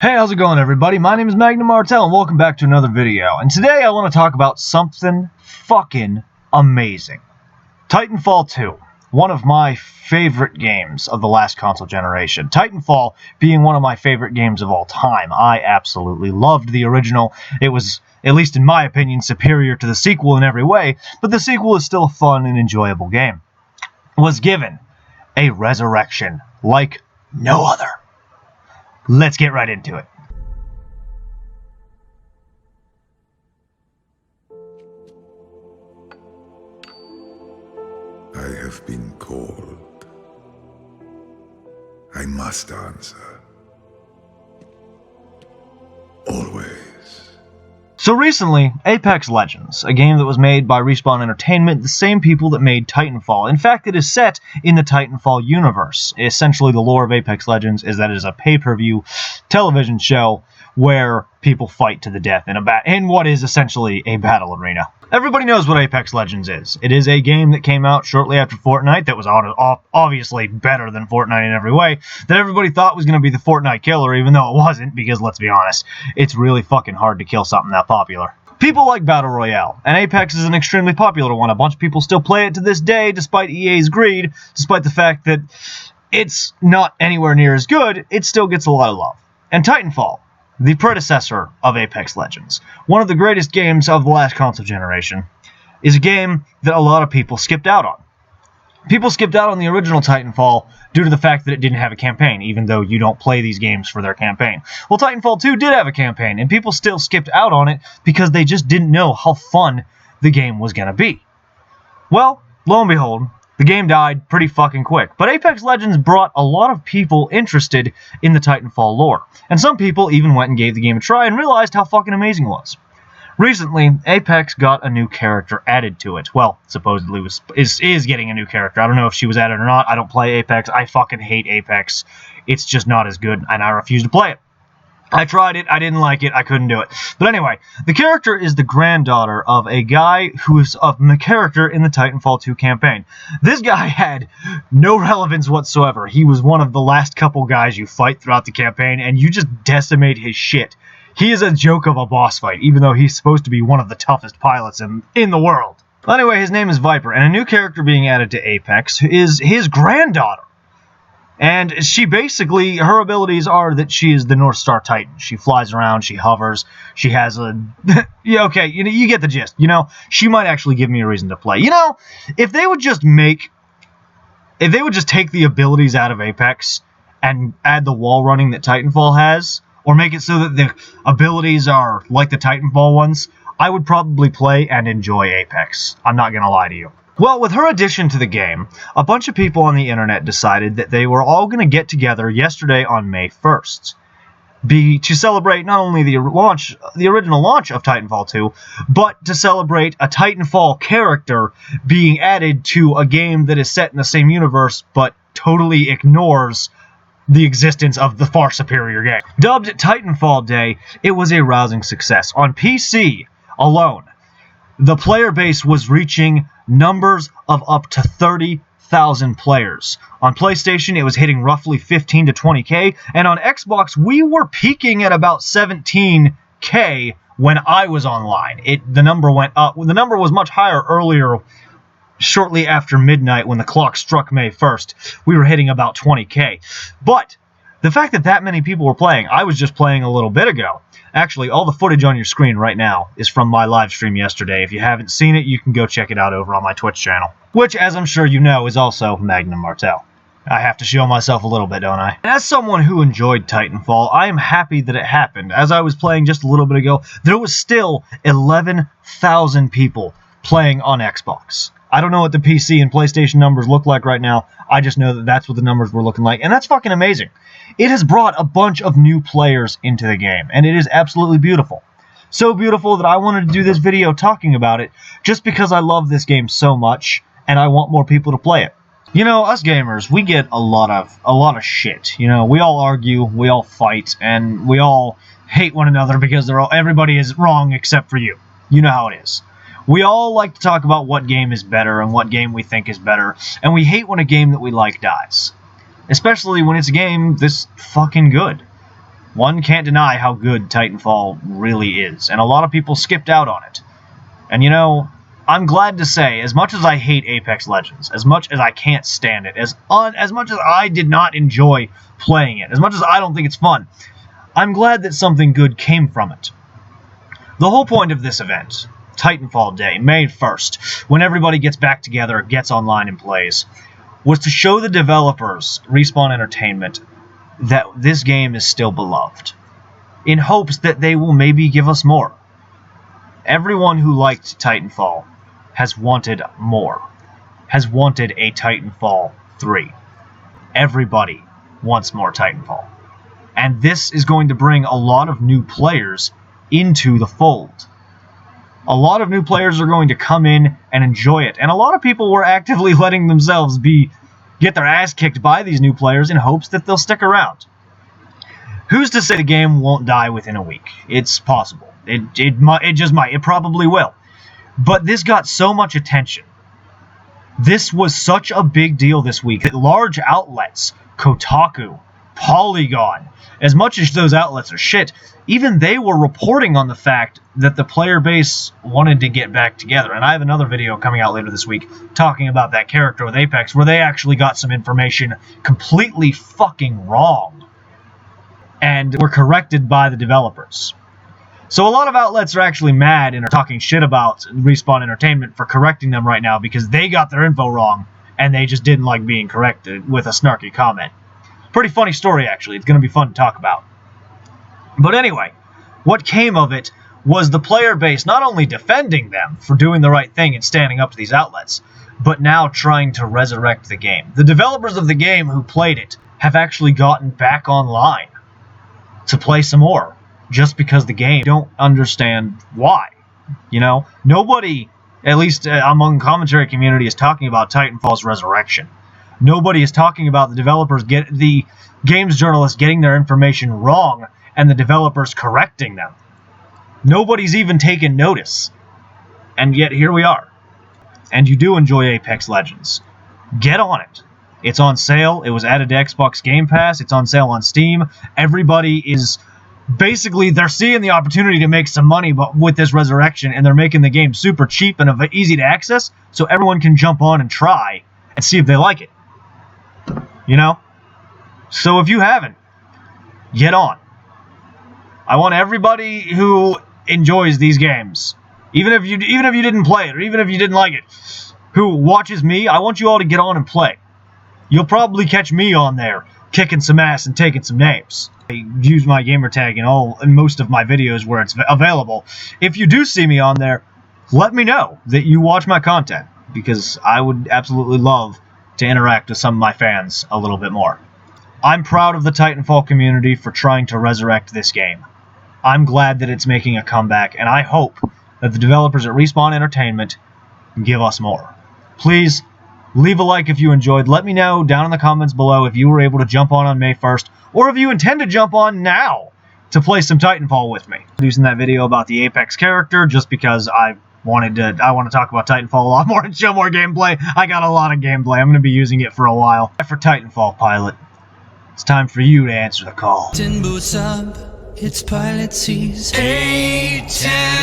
Hey, how's it going, everybody? My name is Magnum Martel, and welcome back to another video. And today I want to talk about something fucking amazing. Titanfall 2, one of my favorite games of the last console generation. Titanfall being one of my favorite games of all time. I absolutely loved the original. It was, at least in my opinion, superior to the sequel in every way, but the sequel is still a fun and enjoyable game. Was given a resurrection like no other. Let's get right into it. I have been called. I must answer. Always. So recently, Apex Legends, a game that was made by Respawn Entertainment, the same people that made Titanfall. In fact, it is set in the Titanfall universe. Essentially, the lore of Apex Legends is that it is a pay-per-view television show where people fight to the death in what is essentially a battle arena. Everybody knows what Apex Legends is. It is a game that came out shortly after Fortnite that was obviously better than Fortnite in every way, that everybody thought was going to be the Fortnite killer, even though it wasn't, because let's be honest, it's really fucking hard to kill something that popular. People like Battle Royale, and Apex is an extremely popular one. A bunch of people still play it to this day, despite EA's greed, despite the fact that it's not anywhere near as good, it still gets a lot of love. And Titanfall, the predecessor of Apex Legends, one of the greatest games of the last console generation, is a game that a lot of people skipped out on. People skipped out on the original Titanfall due to the fact that it didn't have a campaign, even though you don't play these games for their campaign. Well, Titanfall 2 did have a campaign, and people still skipped out on it because they just didn't know how fun the game was going to be. Well, lo and behold, the game died pretty fucking quick, but Apex Legends brought a lot of people interested in the Titanfall lore, and some people even went and gave the game a try and realized how fucking amazing it was. Recently, Apex got a new character added to it. Well, supposedly is getting a new character. I don't know if she was added or not. I don't play Apex. I fucking hate Apex. It's just not as good, and I refuse to play it. I tried it, I didn't like it, I couldn't do it. But anyway, the character is the granddaughter of a guy who's a character in the Titanfall 2 campaign. This guy had no relevance whatsoever. He was one of the last couple guys you fight throughout the campaign, and you just decimate his shit. He is a joke of a boss fight, even though he's supposed to be one of the toughest pilots in the world. Anyway, his name is Viper, and a new character being added to Apex is his granddaughter. And she basically, her abilities are that she is the North Star Titan. She flies around, she hovers, she has a... yeah, okay, you get the gist. She might actually give me a reason to play. If they would just take the abilities out of Apex and add the wall running that Titanfall has, or make it so that the abilities are like the Titanfall ones, I would probably play and enjoy Apex. I'm not going to lie to you. Well, with her addition to the game, a bunch of people on the internet decided that they were all going to get together yesterday on May 1st to celebrate not only the original launch of Titanfall 2, but to celebrate a Titanfall character being added to a game that is set in the same universe but totally ignores the existence of the far superior game. Dubbed Titanfall Day, it was a rousing success. On PC alone, the player base was reaching numbers of up to 30,000 players. On PlayStation, it was hitting roughly 15 to 20k, and on Xbox, we were peaking at about 17k when I was online. The number went up. The number was much higher earlier, shortly after midnight when the clock struck May 1st. We were hitting about 20k. But the fact that many people were playing, I was just playing a little bit ago. Actually, all the footage on your screen right now is from my live stream yesterday. If you haven't seen it, you can go check it out over on my Twitch channel, which, as I'm sure you know, is also Magnum Martel. I have to show myself a little bit, don't I? As someone who enjoyed Titanfall, I am happy that it happened. As I was playing just a little bit ago, there was still 11,000 people playing on Xbox. I don't know what the PC and PlayStation numbers look like right now. I just know that that's what the numbers were looking like, and that's fucking amazing. It has brought a bunch of new players into the game, and it is absolutely beautiful. So beautiful that I wanted to do this video talking about it, just because I love this game so much, and I want more people to play it. Us gamers, we get a lot of shit. We all argue, we all fight, and we all hate one another because everybody is wrong except for you. You know how it is. We all like to talk about what game is better and what game we think is better, and we hate when a game that we like dies. Especially when it's a game this fucking good. One can't deny how good Titanfall really is, and a lot of people skipped out on it. And you know, I'm glad to say, as much as I hate Apex Legends, as much as I can't stand it, as much as I did not enjoy playing it, as much as I don't think it's fun, I'm glad that something good came from it. The whole point of this event, Titanfall Day, May 1st, when everybody gets back together, gets online and plays, was to show the developers, Respawn Entertainment, that this game is still beloved, in hopes that they will maybe give us more. Everyone who liked Titanfall has wanted more, has wanted a Titanfall 3. Everybody wants more Titanfall. And this is going to bring a lot of new players into the fold. A lot of new players are going to come in and enjoy it, and a lot of people were actively letting themselves get their ass kicked by these new players in hopes that they'll stick around. Who's to say the game won't die within a week? It's possible. It just might. It probably will. But this got so much attention. This was such a big deal this week that large outlets, Kotaku, Polygon, as much as those outlets are shit, even they were reporting on the fact that the player base wanted to get back together. And I have another video coming out later this week talking about that character with Apex, where they actually got some information completely fucking wrong and were corrected by the developers. So a lot of outlets are actually mad and are talking shit about Respawn Entertainment for correcting them right now because they got their info wrong and they just didn't like being corrected with a snarky comment. Pretty funny story, actually. It's going to be fun to talk about. But anyway, what came of it was the player base not only defending them for doing the right thing and standing up to these outlets, but now trying to resurrect the game. The developers of the game who played it have actually gotten back online to play some more, just because the game don't understand why. You know, nobody, at least among commentary community, is talking about Titanfall's resurrection. Nobody is talking about the games journalists getting their information wrong and the developers correcting them. Nobody's even taken notice. And yet here we are. And you do enjoy Apex Legends. Get on it. It's on sale. It was added to Xbox Game Pass. It's on sale on Steam. Everybody is basically, they're seeing the opportunity to make some money with this resurrection, and they're making the game super cheap and easy to access, so everyone can jump on and try and see if they like it. You know? So if you haven't, get on. I want everybody who enjoys these games, even if you didn't play it, or even if you didn't like it, who watches me, I want you all to get on and play. You'll probably catch me on there, kicking some ass and taking some names. I use my gamertag in most of my videos where it's available. If you do see me on there, let me know that you watch my content, because I would absolutely love to interact with some of my fans a little bit more. I'm proud of the Titanfall community for trying to resurrect this game. I'm glad that it's making a comeback, and I hope that the developers at Respawn Entertainment give us more. Please, leave a like if you enjoyed. Let me know down in the comments below if you were able to jump on May 1st, or if you intend to jump on now to play some Titanfall with me. Using that video about the Apex character just because I want to talk about Titanfall a lot more and show more gameplay. I got a lot of gameplay. I'm going to be using it for a while. For Titanfall, pilot, it's time for you to answer the call. Boots up, its pilot sees Titanfall.